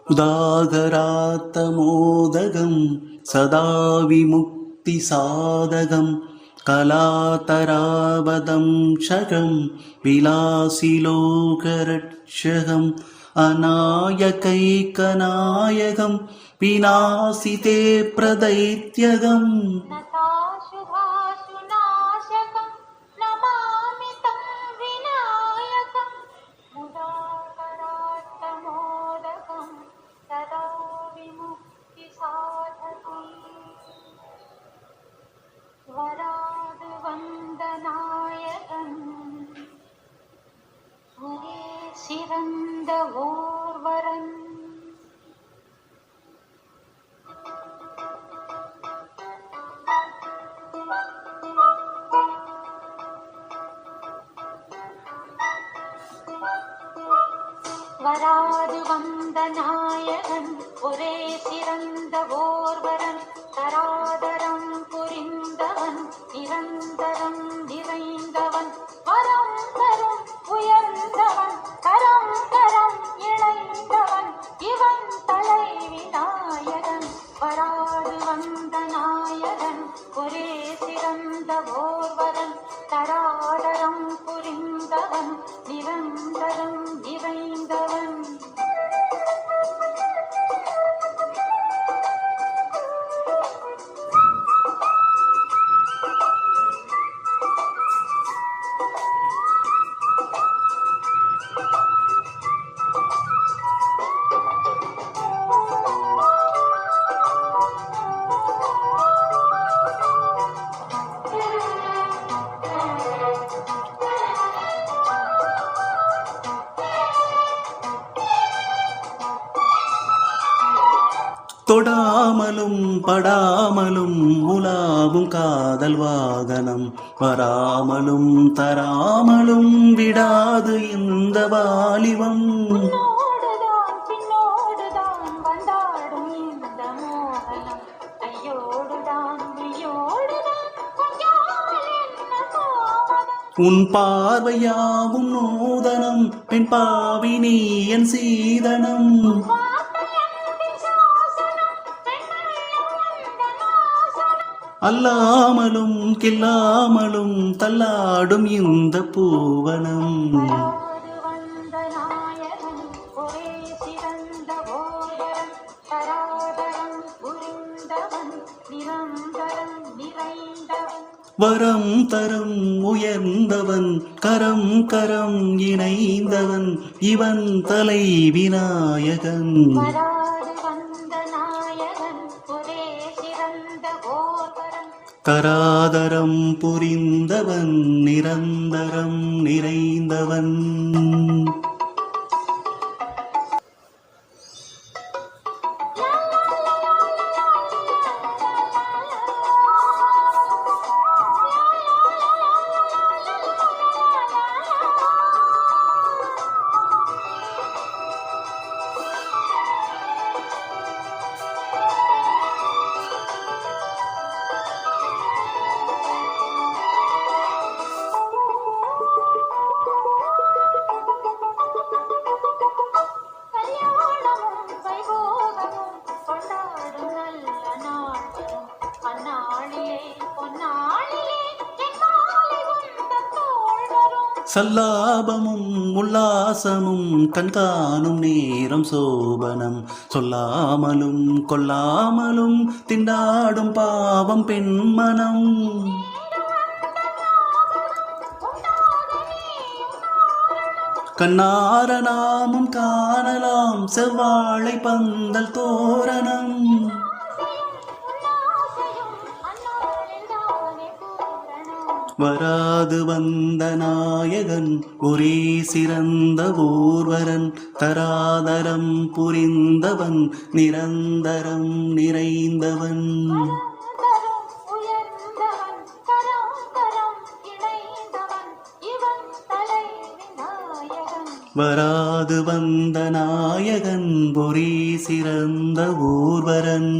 उदागरात्तमोदगं सदा विमुक्तिसाधकं कलातरावदंशकं विलासिलोकरक्षकम् अनायकैकनायकं विनाशिते प्रदैत्यगम् சிறந்த ஓர்வரன் வராது வந்த நாயகன் ஒரே சிறந்த ஓர்வரன் தராதரம் புரிந்தவன் நிரந்தரம் நிறைந்தவன் வரம் தரும் உயர்ந்தவன் கரம் கரம் இணைந்தவன் இவன் தலை விநாயகன் வராது வந்த நாயகன் ஒரே சிறந்த ஓர்வரன் தராதரம் புரிந்தவன் நிரந்தரம் நிறைந்தவன் தொடாமலும் படாமலும் உலாவும் காதல் வாகனம் வராமலும் தராமலும் விடாது இந்த வாலிபம் உன் பார்வையாவும் நூதனம் பெண் பாவி நீ என் சீதனம் அல்லாமலும் கில்லாமலும் தள்ளாடும் இந்த பூவனம் வரம் தரும் உயர்ந்தவன் கரம் கரம் இணைந்தவன் இவன் தலை விநாயகன் தராதரம் புரிந்தவன் நிரந்தரம் நிறைந்தவன் சல்லாபமும் உல்லாசமும் கண்காணும் நேரம் சோபனம் சொல்லாமலும் கொல்லாமலும் திண்டாடும் பாவம் பெண்மனம் கண்ணார நாமும் காணலாம் செவ்வாழை பந்தல் தோரணம் வராது வந்த நாயகன் ஒரே சிறந்த ஓர்வரன் தராதரம் புரிந்தவன் நிரந்தரம் நிறைந்தவன் வராது வந்த நாயகன் ஒரே சிறந்த ஓர்வரன்